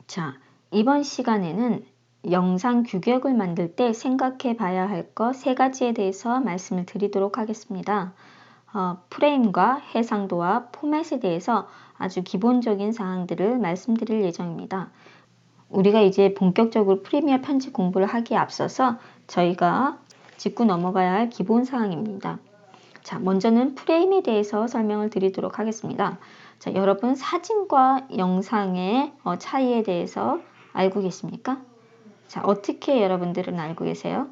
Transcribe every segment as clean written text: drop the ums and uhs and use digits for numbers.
자, 이번 시간에는 영상 규격을 만들 때 생각해 봐야 할 것 3가지에 대해서 말씀을 드리도록 하겠습니다. 프레임과 해상도와 포맷에 대해서 아주 기본적인 사항들을 말씀드릴 예정입니다. 우리가 이제 본격적으로 프리미어 편집 공부를 하기에 앞서서 저희가 짚고 넘어가야 할 기본 사항입니다. 자, 먼저는 프레임에 대해서 설명을 드리도록 하겠습니다. 자, 여러분 사진과 영상의 차이에 대해서 알고 계십니까? 자, 어떻게 여러분들은 알고 계세요?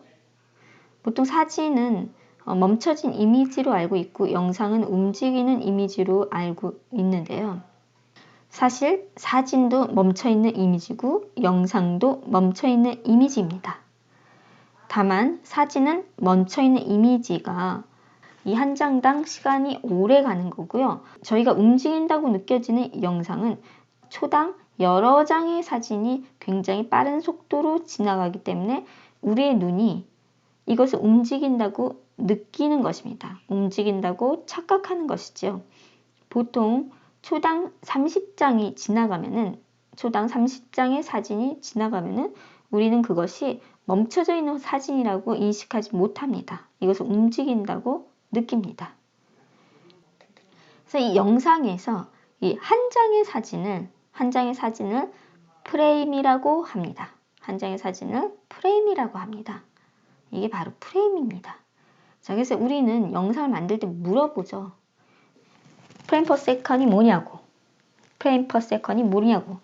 보통 사진은 멈춰진 이미지로 알고 있고 영상은 움직이는 이미지로 알고 있는데요. 사실 사진도 멈춰있는 이미지고 영상도 멈춰있는 이미지입니다. 다만 사진은 멈춰있는 이미지가 이 한 장당 시간이 오래 가는 거고요. 저희가 움직인다고 느껴지는 영상은 초당 여러 장의 사진이 굉장히 빠른 속도로 지나가기 때문에 우리의 눈이 이것을 움직인다고 느끼는 것입니다. 움직인다고 착각하는 것이죠. 보통 초당 30장이 지나가면은 초당 30장의 사진이 지나가면은 우리는 그것이 멈춰져 있는 사진이라고 인식하지 못합니다. 이것을 움직인다고 느낍니다. 그래서 이 영상에서 이 한 장의 사진을 프레임이라고 합니다. 한 장의 사진을 프레임이라고 합니다. 이게 바로 프레임입니다. 자, 그래서 우리는 영상을 만들 때 물어보죠. 프레임 퍼 세컨이 뭐냐고. 프레임 퍼 세컨이 뭐냐고.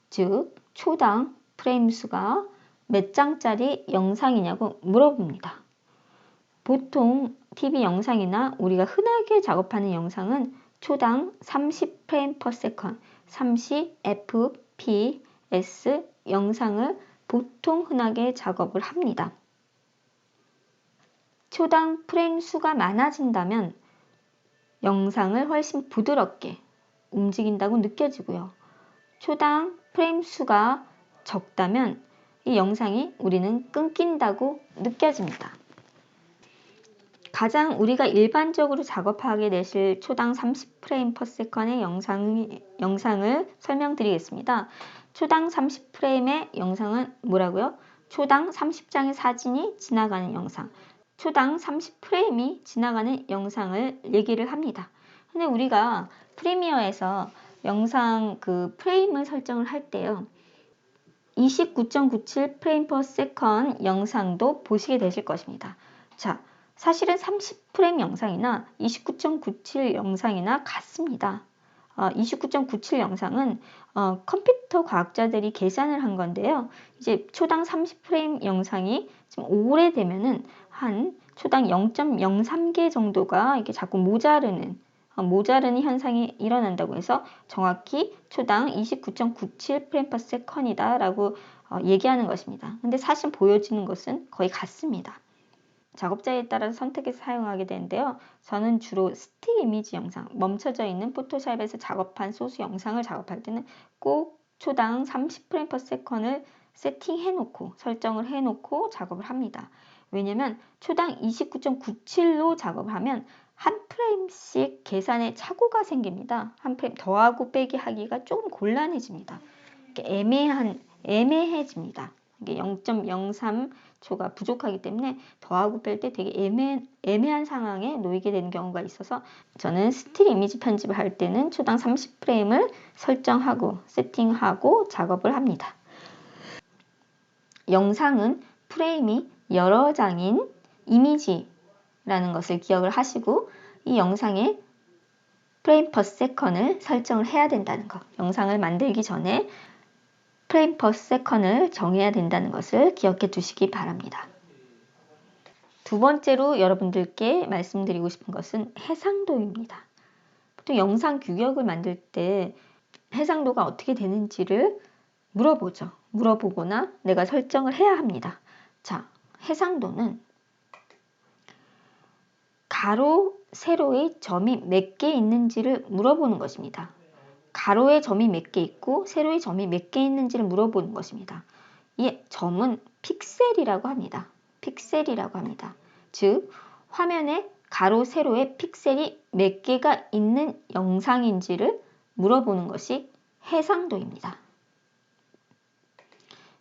즉, 초당 프레임 수가 몇 장짜리 영상이냐고 물어봅니다. 보통 TV 영상이나 우리가 흔하게 작업하는 영상은 초당 30프레임 퍼 세컨, 30fps 영상을 보통 흔하게 작업을 합니다. 초당 프레임 수가 많아진다면 영상을 훨씬 부드럽게 움직인다고 느껴지고요. 초당 프레임 수가 적다면 이 영상이 우리는 끊긴다고 느껴집니다. 가장 우리가 일반적으로 작업하게 되실 초당 30프레임 퍼 세컨의 영상을 설명드리겠습니다. 초당 30프레임의 영상은 뭐라고요? 초당 30장의 사진이 지나가는 영상, 초당 30프레임이 지나가는 영상을 얘기를 합니다. 근데 우리가 프리미어에서 영상 그 프레임을 설정을 할 때요. 29.97 프레임 퍼 세컨 영상도 보시게 되실 것입니다. 자, 사실은 30프레임 영상이나 29.97 영상이나 같습니다. 29.97 영상은 컴퓨터 과학자들이 계산을 한 건데요. 이제 초당 30프레임 영상이 좀 오래되면은 한 초당 0.03개 정도가 이게 자꾸 모자르는 현상이 일어난다고 해서 정확히 초당 29.97 프레임 퍼 세컨이다 라고 얘기하는 것입니다. 근데 사실 보여지는 것은 거의 같습니다. 작업자에 따라서 선택해서 사용하게 되는데요. 저는 주로 스틸 이미지 영상, 멈춰져 있는 포토샵에서 작업한 소스 영상을 작업할 때는 꼭 초당 30프레임 퍼 세컨을 세팅해놓고 설정을 해놓고 작업을 합니다. 왜냐면 초당 29.97로 작업을 하면 한 프레임씩 계산에 착오가 생깁니다. 한 프레임 더하고 빼기 하기가 조금 곤란해집니다. 애매해집니다. 이게 0.03초가 부족하기 때문에 더하고 뺄 때 되게 애매한 상황에 놓이게 되는 경우가 있어서 저는 스틸 이미지 편집을 할 때는 초당 30프레임을 설정하고 세팅하고 작업을 합니다. 영상은 프레임이 여러 장인 이미지라는 것을 기억을 하시고 이 영상에 프레임 퍼 세컨을 설정을 해야 된다는 것. 영상을 만들기 전에 프레임 퍼 세컨을 정해야 된다는 것을 기억해 두시기 바랍니다. 두 번째로 여러분들께 말씀드리고 싶은 것은 해상도입니다. 보통 영상 규격을 만들 때 해상도가 어떻게 되는지를 물어보죠. 물어보거나 내가 설정을 해야 합니다. 자, 해상도는 가로, 세로의 점이 몇 개 있는지를 물어보는 것입니다. 가로에 점이 몇 개 있고 세로에 점이 몇 개 있는지를 물어보는 것입니다. 이 점은 픽셀이라고 합니다. 픽셀이라고 합니다. 즉, 화면에 가로, 세로에 픽셀이 몇 개가 있는 영상인지를 물어보는 것이 해상도입니다.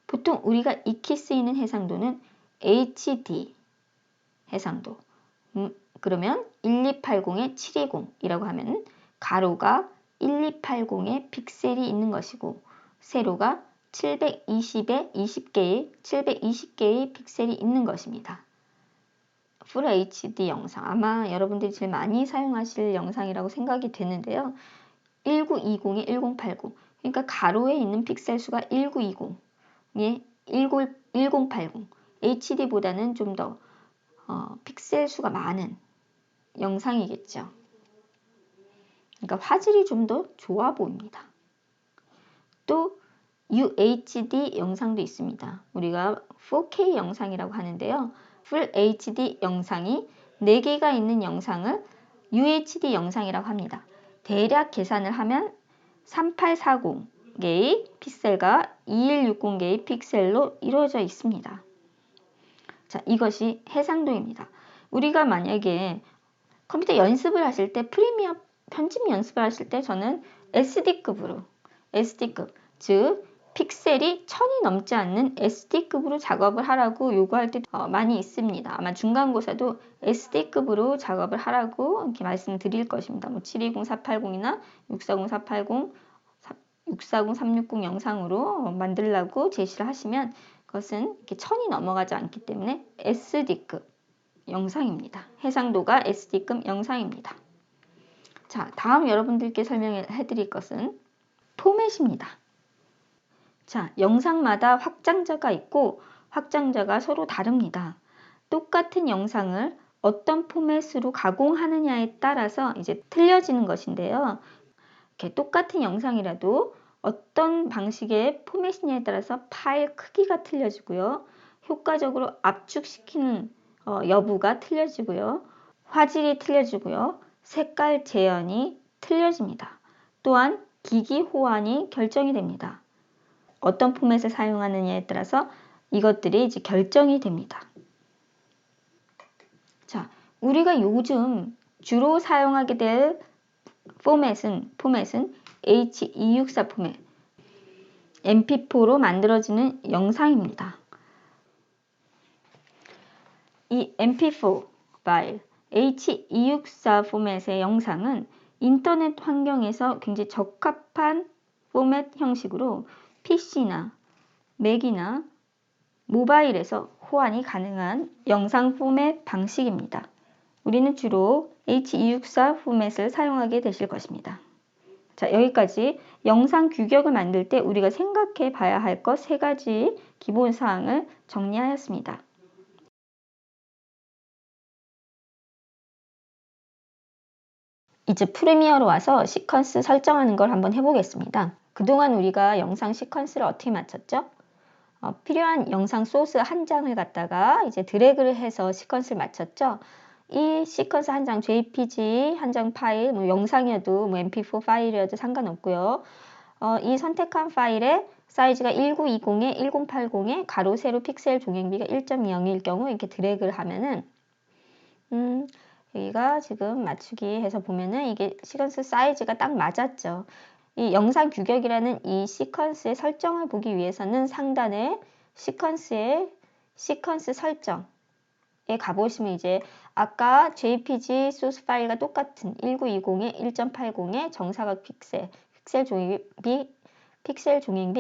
보통 우리가 익히 쓰이는 해상도는 HD 해상도. 그러면 1280에 720이라고 하면 가로가 1280의 픽셀이 있는 것이고 세로가 720에 720개의 픽셀이 있는 것입니다. 풀 HD 영상, 아마 여러분들이 제일 많이 사용하실 영상이라고 생각이 되는데요. 1920에 1080, 그러니까 가로에 있는 픽셀 수가 1920에 1080, HD보다는 좀 더 픽셀 수가 많은 영상이겠죠. 그러니까 화질이 좀 더 좋아 보입니다. 또 UHD 영상도 있습니다. 우리가 4K 영상이라고 하는데요. Full HD 영상이 4개가 있는 영상을 UHD 영상이라고 합니다. 대략 계산을 하면 3840개의 픽셀과 2160개의 픽셀로 이루어져 있습니다. 자, 이것이 해상도입니다. 우리가 만약에 컴퓨터 연습을 하실 때 프리미어 편집 연습을 하실 때 저는 SD급으로 SD급 즉 픽셀이 1000이 넘지 않는 SD급으로 작업을 하라고 요구할 때 많이 있습니다. 아마 중간고사도 SD급으로 작업을 하라고 이렇게 말씀드릴 것입니다. 뭐 720, 480이나 640, 480, 640, 360 영상으로 만들라고 제시를 하시면 그것은 이렇게 1000이 넘어가지 않기 때문에 SD급 영상입니다. 해상도가 SD급 영상입니다. 자, 다음 여러분들께 설명해 드릴 것은 포맷입니다. 자, 영상마다 확장자가 있고 확장자가 서로 다릅니다. 똑같은 영상을 어떤 포맷으로 가공하느냐에 따라서 이제 틀려지는 것인데요. 이렇게 똑같은 영상이라도 어떤 방식의 포맷이냐에 따라서 파일 크기가 틀려지고요. 효과적으로 압축시키는 여부가 틀려지고요. 화질이 틀려지고요. 색깔 재현이 틀려집니다. 또한 기기 호환이 결정이 됩니다. 어떤 포맷을 사용하느냐에 따라서 이것들이 이제 결정이 됩니다. 자, 우리가 요즘 주로 사용하게 될 포맷은 H264 포맷, MP4로 만들어지는 영상입니다. 이 MP4 파일, H264 포맷의 영상은 인터넷 환경에서 굉장히 적합한 포맷 형식으로 PC나 맥이나 모바일에서 호환이 가능한 영상 포맷 방식입니다. 우리는 주로 H264 포맷을 사용하게 되실 것입니다. 자, 여기까지 영상 규격을 만들 때 우리가 생각해 봐야 할 것 3가지 기본 사항을 정리하였습니다. 이제 프리미어로 와서 시퀀스 설정하는 걸 한번 해보겠습니다. 그동안 우리가 영상 시퀀스를 어떻게 맞췄죠? 필요한 영상 소스 한 장을 갖다가 이제 드래그를 해서 시퀀스를 맞췄죠. 이 시퀀스 한 장, JPG 한 장 파일, 뭐 영상이어도 뭐 MP4 파일이어도 상관없고요. 이 선택한 파일의 사이즈가 1920에 1080에 가로 세로 픽셀 종횡비가 1.0일 경우 이렇게 드래그를 하면은 여기가 지금 맞추기 해서 보면은 이게 시퀀스 사이즈가 딱 맞았죠. 이 영상 규격이라는 이 시퀀스의 설정을 보기 위해서는 상단에 시퀀스 설정에 가보시면 이제 아까 JPG 소스 파일과 똑같은 1920에 1.80의 정사각 픽셀 종횡비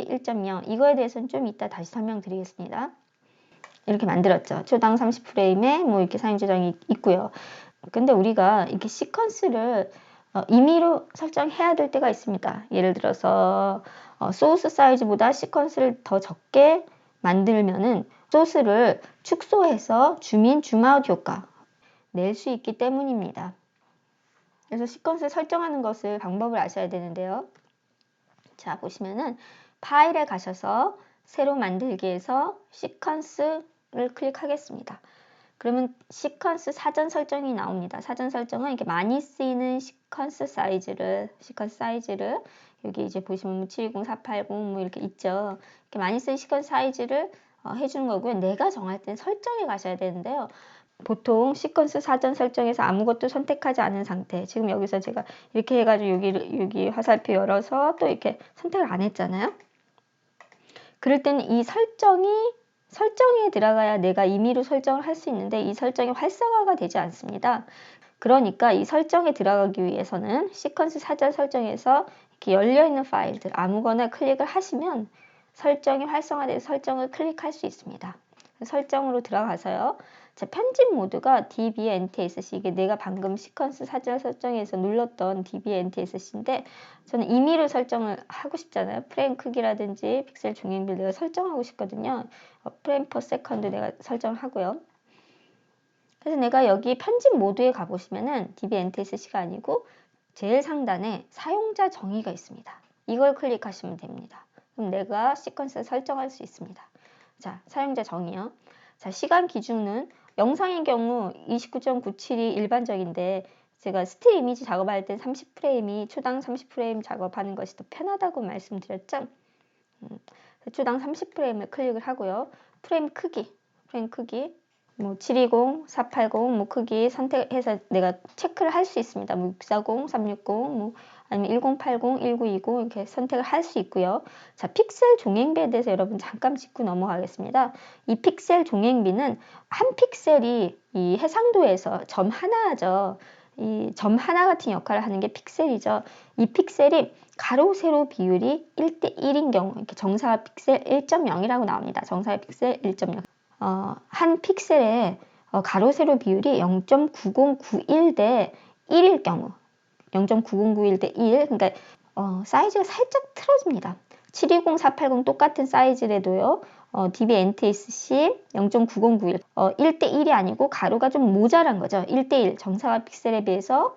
1.0 이거에 대해서는 좀 이따 다시 설명드리겠습니다. 이렇게 만들었죠. 초당 30프레임에 뭐 이렇게 사용 조정이 있고요. 근데 우리가 이렇게 시퀀스를 임의로 설정해야 될 때가 있습니다. 예를 들어서 소스 사이즈보다 시퀀스를 더 적게 만들면은 소스를 축소해서 줌아웃 효과 낼 수 있기 때문입니다. 그래서 시퀀스 설정하는 것을 방법을 아셔야 되는데요. 자, 보시면은 파일에 가셔서 새로 만들기에서 시퀀스를 클릭하겠습니다. 그러면 시퀀스 사전 설정이 나옵니다. 사전 설정은 이렇게 많이 쓰이는 시퀀스 사이즈를 여기 이제 보시면 720, 480 뭐 이렇게 있죠. 이렇게 많이 쓰는 시퀀스 사이즈를 해주는 거고요. 내가 정할 때는 설정에 가셔야 되는데요. 보통 시퀀스 사전 설정에서 아무것도 선택하지 않은 상태. 지금 여기서 제가 이렇게 해가지고 여기 화살표 열어서 또 이렇게 선택을 안 했잖아요. 그럴 때는 이 설정에 들어가야 내가 임의로 설정을 할 수 있는데 이 설정이 활성화가 되지 않습니다. 그러니까 이 설정에 들어가기 위해서는 시퀀스 사전 설정에서 이렇게 열려있는 파일들 아무거나 클릭을 하시면 설정이 활성화돼서 설정을 클릭할 수 있습니다. 설정으로 들어가서요. 자, 편집 모드가 db/ntsc, 이게 내가 방금 시퀀스 사전 설정에서 눌렀던 db/ntsc인데 저는 임의로 설정을 하고 싶잖아요. 프레임 크기라든지 픽셀 중행비를 내가 설정하고 싶거든요. 프레임 퍼 세컨드 내가 설정을 하고요. 그래서 내가 여기 편집 모드에 가보시면은 db/ntsc가 아니고 제일 상단에 사용자 정의가 있습니다. 이걸 클릭하시면 됩니다. 그럼 내가 시퀀스를 설정할 수 있습니다. 자, 사용자 정의요. 자, 시간 기준은 영상의 경우 29.97이 일반적인데 제가 스틸 이미지 작업할 때 30프레임이 초당 30프레임 작업하는 것이 더 편하다고 말씀드렸죠. 초당 30프레임을 클릭을 하고요. 프레임 크기 뭐 720, 480 뭐 크기 선택해서 내가 체크를 할 수 있습니다. 뭐 640, 360, 뭐 아니면 1080, 1920 이렇게 선택을 할 수 있고요. 자, 픽셀 종횡비에 대해서 여러분 잠깐 짚고 넘어가겠습니다. 이 픽셀 종횡비는 한 픽셀이 이 해상도에서 점 하나죠. 이 점 하나 같은 역할을 하는 게 픽셀이죠. 이 픽셀이 가로 세로 비율이 1대1인 경우 이렇게 정사각 픽셀 1.0이라고 나옵니다. 정사각 픽셀 1.0. 한 픽셀의 가로 세로 비율이 0.9091 대 1일 경우 0.9091 대 1, 그러니까 사이즈가 살짝 틀어집니다. 720, 480 똑같은 사이즈래도요. db/ntsc 0.9091 1대 1이 아니고 가로가 좀 모자란 거죠. 1대 1 정사각 픽셀에 비해서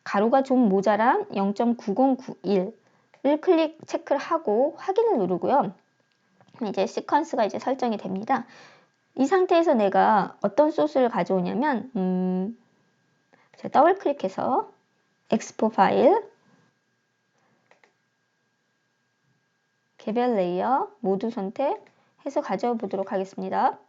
가로가 좀 모자란 0.9091을 클릭 체크를 하고 확인을 누르고요. 이제 시퀀스가 이제 설정이 됩니다. 이 상태에서 내가 어떤 소스를 가져오냐면 제가 더블 클릭해서 엑스포 파일, 개별 레이어, 모두 선택해서 가져와 보도록 하겠습니다.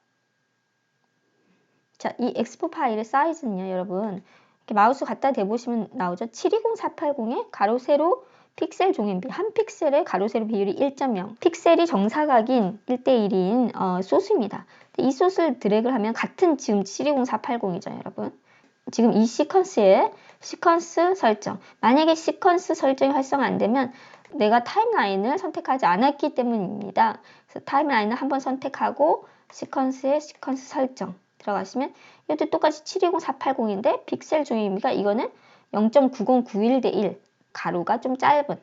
자, 이 엑스포 파일의 사이즈는요, 여러분 이렇게 마우스 갖다 대보시면 나오죠. 720/480의 가로 세로 픽셀 종횡비, 한 픽셀의 가로 세로 비율이 1.0, 픽셀이 정사각인 1대1인 소스입니다. 이 소스를 드래그를 하면 같은 지금 720/480이죠, 여러분. 지금 이 시퀀스의 시퀀스 설정, 만약에 시퀀스 설정이 활성화 안 되면 내가 타임라인을 선택하지 않았기 때문입니다. 그래서 타임라인을 한번 선택하고 시퀀스의 시퀀스 설정 들어가시면 이것도 똑같이 720/480인데 픽셀 종횡비가 이거는 0.9091 대 1, 가로가 좀 짧은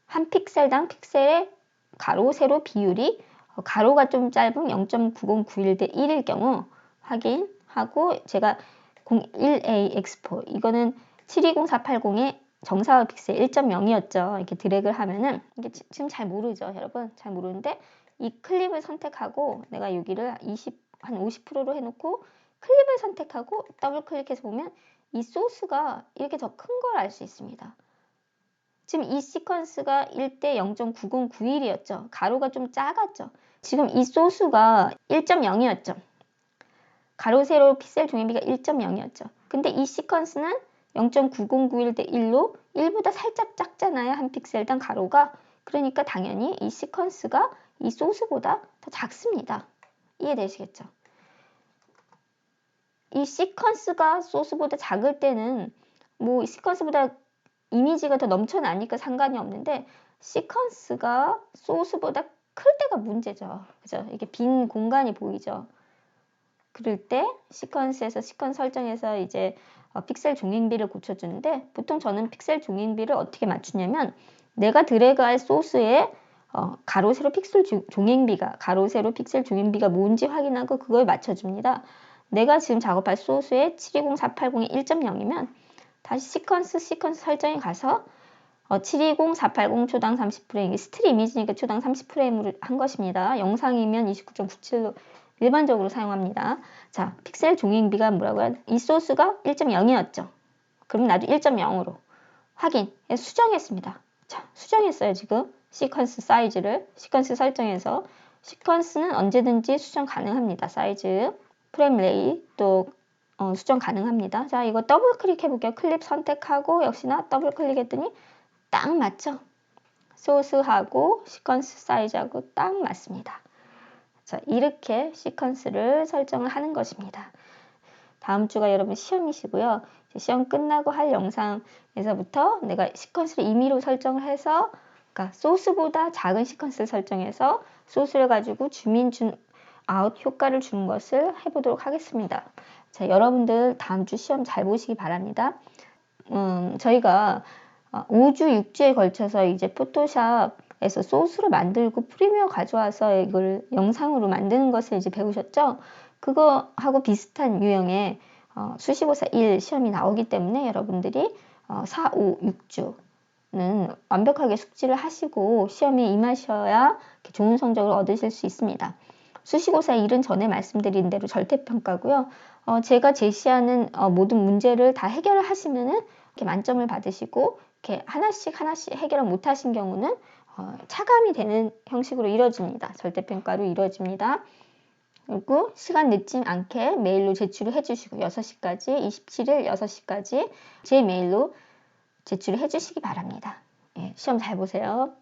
한 픽셀당 픽셀의 가로 세로 비율이 가로가 좀 짧은 0.9091 대 1일 경우 확인하고 제가 01A 엑스포 이거는 720/480의 정사각 픽셀 1.0이었죠. 이렇게 드래그를 하면은 이게 지금 잘 모르죠, 여러분. 잘 모르는데 이 클립을 선택하고 내가 여기를 한 50%로 해놓고 클립을 선택하고 더블 클릭해서 보면 이 소스가 이렇게 더 큰 걸 알 수 있습니다. 지금 이 시퀀스가 1대 0.9091이었죠. 가로가 좀 작았죠. 지금 이 소스가 1.0이었죠. 가로 세로 픽셀 종횡비가 1.0이었죠. 근데 이 시퀀스는 0.9091 대 1로 1보다 살짝 작잖아요. 한 픽셀당 가로가. 그러니까 당연히 이 시퀀스가 이 소스보다 더 작습니다. 이해되시겠죠? 이 시퀀스가 소스보다 작을 때는 뭐 시퀀스보다 이미지가 더 넘쳐나니까 상관이 없는데 시퀀스가 소스보다 클 때가 문제죠. 그죠? 이게 빈 공간이 보이죠. 그럴 때 시퀀스에서 시퀀스 설정에서 이제 픽셀 종횡비를 고쳐주는데 보통 저는 픽셀 종횡비를 어떻게 맞추냐면 내가 드래그할 소스에 가로 세로 픽셀 종횡비가 가로 세로 픽셀 종횡비가 뭔지 확인하고 그걸 맞춰줍니다. 내가 지금 작업할 소스에 720/480이 1.0이면 다시 시퀀스 설정에 가서 720/480 초당 30프레임, 스틸 이미지니까 초당 30프레임으로 한 것입니다. 영상이면 29.97로 일반적으로 사용합니다. 자, 픽셀 종횡비가 뭐라고요? 이 소스가 1.0이었죠. 그럼 나도 1.0으로 확인, 수정했습니다. 자, 수정했어요, 지금. 시퀀스 사이즈를 시퀀스 설정해서 시퀀스는 언제든지 수정 가능합니다. 사이즈, 프레임 레이 또 수정 가능합니다. 자, 이거 더블 클릭해 볼게요. 클립 선택하고 역시나 더블 클릭했더니 딱 맞죠? 소스하고 시퀀스 사이즈하고 딱 맞습니다. 자, 이렇게 시퀀스를 설정을 하는 것입니다. 다음 주가 여러분 시험이시고요. 시험 끝나고 할 영상에서부터 내가 시퀀스를 임의로 설정을 해서, 그러니까 소스보다 작은 시퀀스를 설정해서 소스를 가지고 아웃 효과를 주는 것을 해보도록 하겠습니다. 자, 여러분들 다음 주 시험 잘 보시기 바랍니다. 저희가 5주, 6주에 걸쳐서 이제 포토샵에서 소스를 만들고 프리미어 가져와서 이걸 영상으로 만드는 것을 이제 배우셨죠? 그거하고 비슷한 유형의 수시고사 1 시험이 나오기 때문에 여러분들이 4, 5, 6주는 완벽하게 숙지를 하시고 시험에 임하셔야 좋은 성적을 얻으실 수 있습니다. 수시고사 1은 전에 말씀드린 대로 절대평가고요. 제가 제시하는 모든 문제를 다 해결을 하시면은 이렇게 만점을 받으시고, 이렇게 하나씩 해결을 못하신 경우는 차감이 되는 형식으로 이루어집니다. 절대평가로 이루어집니다. 그리고 시간 늦지 않게 메일로 제출을 해주시고 6시까지 27일 6시까지 제 메일로 제출을 해주시기 바랍니다. 예, 시험 잘 보세요.